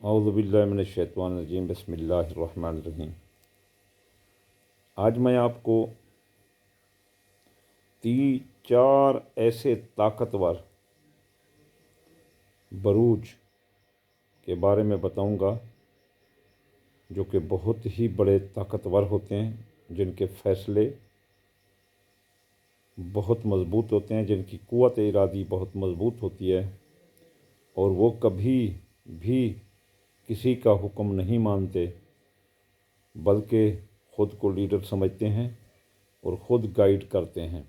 اعوذ باللہ من الشیطان الرجیم بسم اللہ الرحمن الرحیم۔ آج میں آپ کو چار ایسے طاقتور بروج کے بارے میں بتاؤں گا جو کہ بہت ہی بڑے طاقتور ہوتے ہیں، جن کے فیصلے بہت مضبوط ہوتے ہیں، جن کی قوت ارادی بہت مضبوط ہوتی ہے، اور وہ کبھی بھی کسی کا حکم نہیں مانتے بلکہ خود کو لیڈر سمجھتے ہیں اور خود گائیڈ کرتے ہیں۔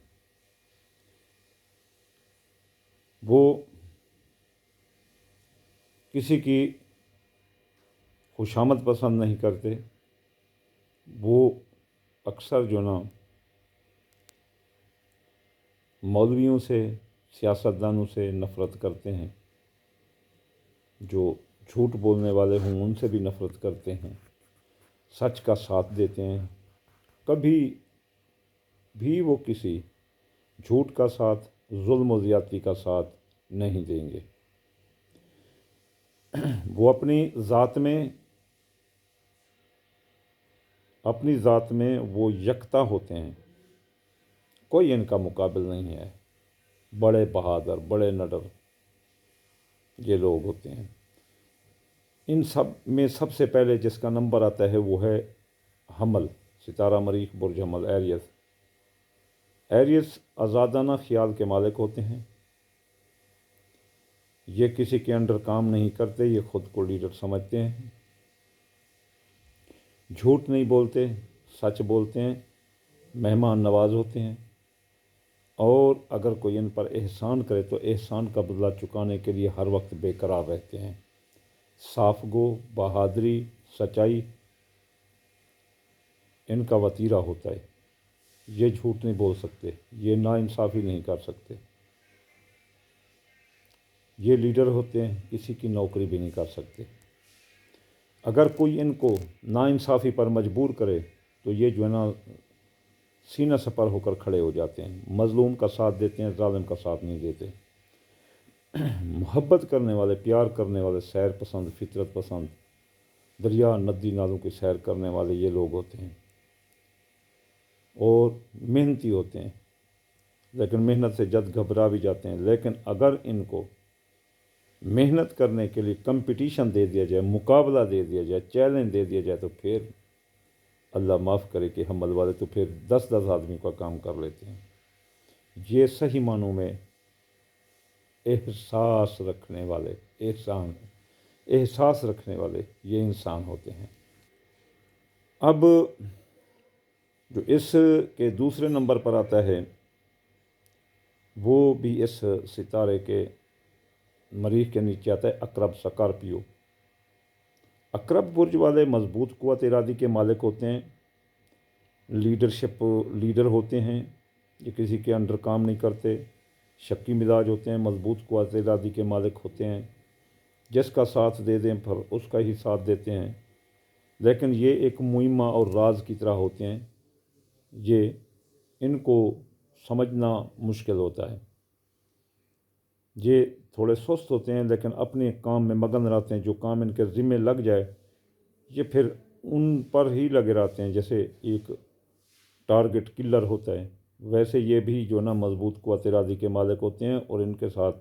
وہ کسی کی خوشامد پسند نہیں کرتے، وہ اکثر مولویوں سے، سیاستدانوں سے نفرت کرتے ہیں، جو جھوٹ بولنے والے ہوں ان سے بھی نفرت کرتے ہیں، سچ کا ساتھ دیتے ہیں، کبھی بھی وہ کسی جھوٹ کا ساتھ، ظلم و زیادتی کا ساتھ نہیں دیں گے۔ وہ اپنی ذات میں وہ یکتا ہوتے ہیں، کوئی ان کا مقابل نہیں ہے۔ بڑے بہادر، بڑے نڈر یہ لوگ ہوتے ہیں۔ ان سب میں سب سے پہلے جس کا نمبر آتا ہے وہ ہے حمل، ستارہ مریخ، برج حمل، ایریس آزادانہ خیال کے مالک ہوتے ہیں۔ یہ کسی کے انڈر کام نہیں کرتے، یہ خود کو لیڈر سمجھتے ہیں، جھوٹ نہیں بولتے، سچ بولتے ہیں، مہمان نواز ہوتے ہیں، اور اگر کوئی ان پر احسان کرے تو احسان کا بدلہ چکانے کے لیے ہر وقت بے قرار رہتے ہیں۔ صاف گو، بہادری، سچائی ان کا وتیرہ ہوتا ہے۔ یہ جھوٹ نہیں بول سکتے، یہ ناانصافی نہیں کر سکتے، یہ لیڈر ہوتے ہیں، کسی کی نوکری بھی نہیں کر سکتے۔ اگر کوئی ان کو ناانصافی پر مجبور کرے تو یہ سینہ سپر ہو کر کھڑے ہو جاتے ہیں، مظلوم کا ساتھ دیتے ہیں، ظالم کا ساتھ نہیں دیتے۔ محبت کرنے والے، پیار کرنے والے، سیر پسند، فطرت پسند، دریا ندی نالوں کی سیر کرنے والے یہ لوگ ہوتے ہیں، اور محنتی ہوتے ہیں، لیکن محنت سے جد گھبرا بھی جاتے ہیں۔ لیکن اگر ان کو محنت کرنے کے لیے کمپٹیشن دے دیا جائے، مقابلہ دے دیا جائے، چیلنج دے دیا جائے، تو پھر اللہ معاف کرے کہ حمل والے تو پھر 10 آدمی کا کام کر لیتے ہیں۔ یہ صحیح معنوں میں احساس رکھنے والے یہ انسان ہوتے ہیں۔ اب جو اس کے دوسرے نمبر پر آتا ہے وہ بھی اس ستارے کے مریخ کے نیچے آتا ہے، عقرب، سکارپیو۔ عقرب برج والے مضبوط قوت ارادی کے مالک ہوتے ہیں، لیڈر ہوتے ہیں، یہ کسی کے انڈر کام نہیں کرتے، شکی مزاج ہوتے ہیں، مضبوط قوت ارادی کے مالک ہوتے ہیں، جس کا ساتھ دے دیں پر اس کا ہی ساتھ دیتے ہیں۔ لیکن یہ ایک معمہ اور راز کی طرح ہوتے ہیں، یہ ان کو سمجھنا مشکل ہوتا ہے۔ یہ تھوڑے سست ہوتے ہیں لیکن اپنے کام میں مگن رہتے ہیں، جو کام ان کے ذمہ لگ جائے یہ پھر ان پر ہی لگے رہتے ہیں، جیسے ایک ٹارگٹ کلر ہوتا ہے، ویسے یہ بھی مضبوط قوت ارادی کے مالک ہوتے ہیں، اور ان کے ساتھ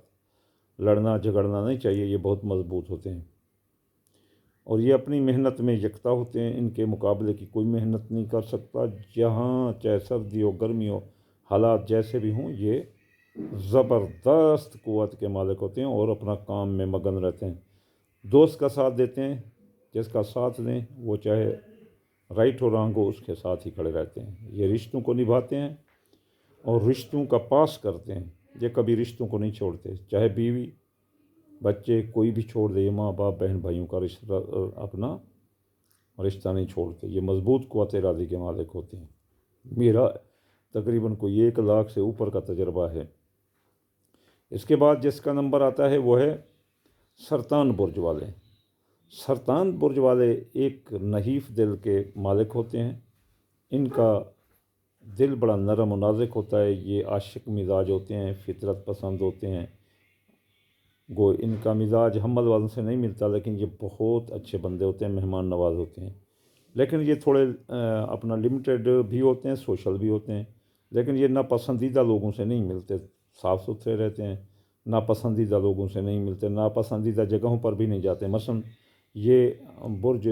لڑنا جھگڑنا نہیں چاہیے، یہ بہت مضبوط ہوتے ہیں، اور یہ اپنی محنت میں یکتا ہوتے ہیں، ان کے مقابلے کی کوئی محنت نہیں کر سکتا، جہاں چاہے سردی ہو، گرمی ہو، حالات جیسے بھی ہوں، یہ زبردست قوت کے مالک ہوتے ہیں اور اپنا کام میں مگن رہتے ہیں۔ دوست کا ساتھ دیتے ہیں، جس کا ساتھ دیں وہ چاہے رائٹ ہو رانگ ہو اس کے ساتھ ہی کھڑے رہتے ہیں۔ یہ رشتوں کو نبھاتے ہیں اور رشتوں کا پاس کرتے ہیں، یہ کبھی رشتوں کو نہیں چھوڑتے، چاہے بیوی بچے کوئی بھی چھوڑ دے، یہ ماں باپ بہن بھائیوں کا رشتہ، اپنا رشتہ نہیں چھوڑتے، یہ مضبوط قوت ارادی کے مالک ہوتے ہیں۔ میرا تقریباً کوئی 1 لاکھ سے اوپر کا تجربہ ہے۔ اس کے بعد جس کا نمبر آتا ہے وہ ہے سرطان برج والے۔ سرطان برج والے ایک نحیف دل کے مالک ہوتے ہیں، ان کا دل بڑا نرم و نازک ہوتا ہے، یہ عاشق مزاج ہوتے ہیں، فطرت پسند ہوتے ہیں، گو ان کا مزاج حمل والوں سے نہیں ملتا، لیکن یہ بہت اچھے بندے ہوتے ہیں، مہمان نواز ہوتے ہیں، لیکن یہ تھوڑے اپنا لمیٹیڈ بھی ہوتے ہیں، سوشل بھی ہوتے ہیں، لیکن یہ ناپسندیدہ لوگوں سے نہیں ملتے، صاف ستھرے رہتے ہیں، ناپسندیدہ لوگوں سے نہیں ملتے، ناپسندیدہ جگہوں پر بھی نہیں جاتے۔ مثلا یہ برج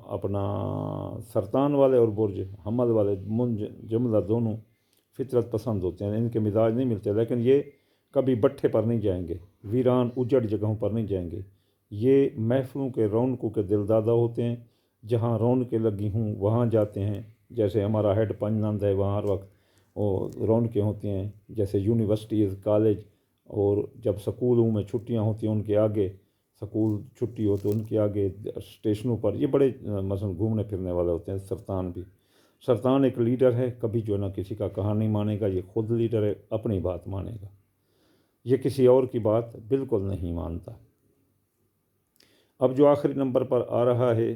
اپنا سرطان والے اور برج حمل والے جملہ دونوں فطرت پسند ہوتے ہیں، ان کے مزاج نہیں ملتے، لیکن یہ کبھی بٹھے پر نہیں جائیں گے، ویران اجڑ جگہوں پر نہیں جائیں گے، یہ محفلوں کے رونقوں کے دل دادا ہوتے ہیں، جہاں رونقیں لگی ہوں وہاں جاتے ہیں، جیسے ہمارا ہیڈ پنجنند ہے، وہاں ہر وقت رونقیں ہوتی ہیں، جیسے یونیورسٹیز، کالج، اور جب سکولوں میں چھٹیاں ہوتی ہیں ان کے آگے، سکول چھٹی ہو تو ان کے آگے اسٹیشنوں پر یہ بڑے مثلا گھومنے پھرنے والے ہوتے ہیں۔ سرطان بھی، سرطان ایک لیڈر ہے، کبھی جو ہے نا کسی کا کہا نہیں مانے گا، یہ خود لیڈر ہے، اپنی بات مانے گا، یہ کسی اور کی بات بالکل نہیں مانتا۔ اب جو آخری نمبر پر آ رہا ہے،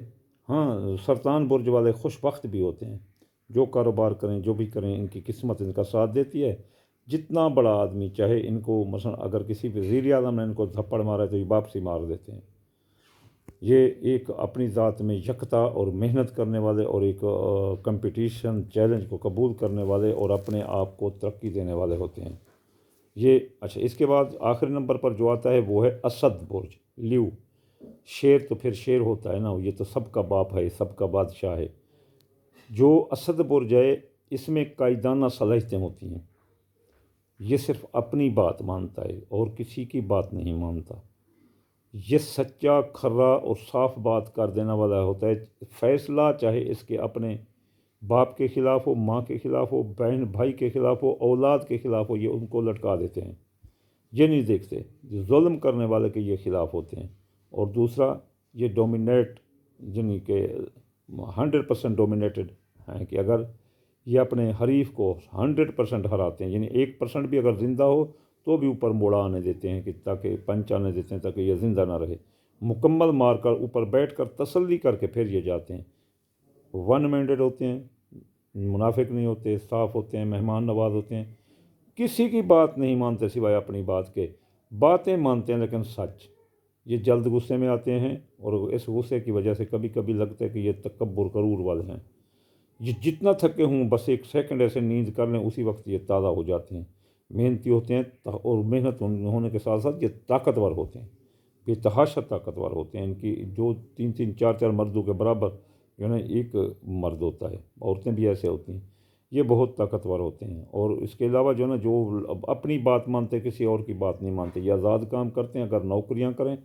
ہاں سرطان برج والے خوش بخت بھی ہوتے ہیں، جو کاروبار کریں جو بھی کریں ان کی قسمت ان کا ساتھ دیتی ہے، جتنا بڑا آدمی چاہے ان کو، مثلا اگر کسی وزیر اعظم نے ان کو تھپڑ مارا ہے تو یہ واپسی مار دیتے ہیں۔ یہ ایک اپنی ذات میں یکتا اور محنت کرنے والے، اور ایک کمپٹیشن چیلنج کو قبول کرنے والے، اور اپنے آپ کو ترقی دینے والے ہوتے ہیں یہ۔ اچھا، اس کے بعد آخری نمبر پر جو آتا ہے وہ ہے اسد برج، لیو۔ شیر تو پھر شیر ہوتا ہے نا، یہ تو سب کا باپ ہے، سب کا بادشاہ ہے۔ جو اسد برج ہے اس میں قائدانہ صلاحیتیں ہوتی ہیں، یہ صرف اپنی بات مانتا ہے اور کسی کی بات نہیں مانتا، یہ سچا، کھرا اور صاف بات کر دینے والا ہوتا ہے، فیصلہ چاہے اس کے اپنے باپ کے خلاف ہو، ماں کے خلاف ہو، بہن بھائی کے خلاف ہو، اولاد کے خلاف ہو، یہ ان کو لٹکا دیتے ہیں، یہ نہیں دیکھتے، یہ ظلم کرنے والے کے یہ خلاف ہوتے ہیں۔ اور دوسرا یہ ڈومینیٹ، یعنی کہ 100% ڈومینیٹڈ ہیں، کہ اگر یہ اپنے حریف کو 100% ہراتے ہیں، یعنی 1% بھی اگر زندہ ہو تو بھی اوپر موڑا آنے دیتے ہیں، کہ تاکہ پنچ آنے دیتے ہیں تاکہ یہ زندہ نہ رہے، مکمل مار کر اوپر بیٹھ کر تسلی کر کے پھر یہ جاتے ہیں۔ 1 مائنڈیڈ ہوتے ہیں، منافق نہیں ہوتے، صاف ہوتے ہیں، مہمان نواز ہوتے ہیں، کسی کی بات نہیں مانتے سوائے اپنی بات کے، باتیں مانتے ہیں لیکن سچ۔ یہ جلد غصے میں آتے ہیں، اور اس غصے کی وجہ سے کبھی کبھی لگتا ہے کہ یہ تکبر غرور والے ہیں، یہ جتنا تھکے ہوں بس 1 سیکنڈ ایسے نیند کر لیں اسی وقت یہ تازہ ہو جاتے ہیں، محنتی ہوتے ہیں، اور محنت ہونے کے ساتھ ساتھ یہ طاقتور ہوتے ہیں، بے تحاشا طاقتور ہوتے ہیں، ان کی جو 3 4 مردوں کے برابر جو ہے نا ایک مرد ہوتا ہے، عورتیں بھی ایسے ہوتی ہیں، یہ بہت طاقتور ہوتے ہیں۔ اور اس کے علاوہ جو ہے نا جو اپنی بات مانتے، کسی اور کی بات نہیں مانتے، یہ آزاد کام کرتے ہیں، اگر نوکریاں کریں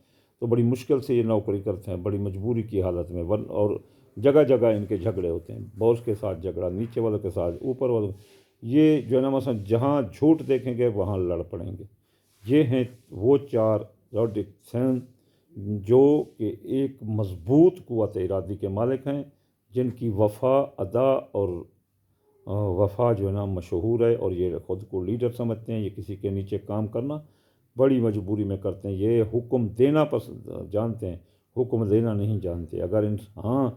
تو بڑی مشکل سے یہ نوکری کرتے ہیں، بڑی مجبوری کی حالت میں، اور جگہ جگہ ان کے جھگڑے ہوتے ہیں، باس کے ساتھ جھگڑا، نیچے والوں کے ساتھ، اوپر والوں، یہ جو ہے نا مثلا جہاں جھوٹ دیکھیں گے وہاں لڑ پڑیں گے۔ یہ ہیں وہ 4 زوڈک سائن جو کہ ایک مضبوط قوت ارادی کے مالک ہیں، جن کی وفا، ادا اور وفا جو ہے نا مشہور ہے، اور یہ خود کو لیڈر سمجھتے ہیں، یہ کسی کے نیچے کام کرنا بڑی مجبوری میں کرتے ہیں، یہ حکم دینا جانتے ہیں، حکم دینا نہیں جانتے۔ اگر ہاں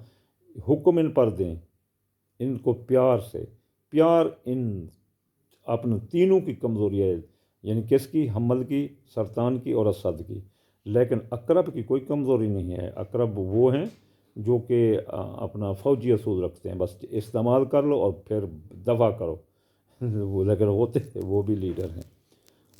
حکم ان پر دیں، ان کو پیار سے، پیار ان اپنے تینوں کی کمزوری ہے، یعنی کس کی؟ حمل کی، سرطان کی اور اسد کی، لیکن عقرب کی کوئی کمزوری نہیں ہے۔ عقرب وہ ہیں جو کہ اپنا فوجی اصول رکھتے ہیں، بس استعمال کر لو اور پھر دفاع کرو، وہ لیکن ہوتے وہ بھی لیڈر ہیں۔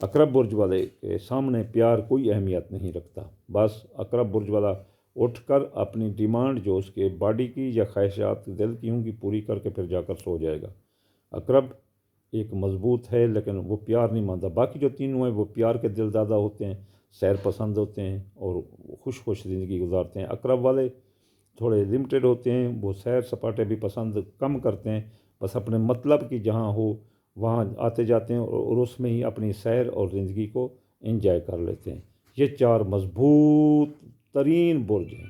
عقرب برج والے کے سامنے پیار کوئی اہمیت نہیں رکھتا، بس عقرب برج والا اٹھ کر اپنی ڈیمانڈ جو اس کے باڈی کی یا خواہشات دل کی ہوں گی پوری کر کے پھر جا کر سو جائے گا۔ عقرب ایک مضبوط ہے لیکن وہ پیار نہیں مانتا، باقی جو تینوں ہیں وہ پیار کے دل دادا ہوتے ہیں، سیر پسند ہوتے ہیں، اور خوش زندگی گزارتے ہیں۔ عقرب والے تھوڑے لمیٹڈ ہوتے ہیں، وہ سیر سپاٹے بھی پسند کم کرتے ہیں، بس اپنے مطلب کی جہاں ہو وہاں آتے جاتے ہیں، اور اس میں ہی اپنی سیر اور زندگی کو انجوائے کر لیتے ہیں۔ یہ 4 مضبوط ترین برج ہیں۔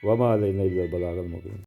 وما علینا الا البلاغ المبین۔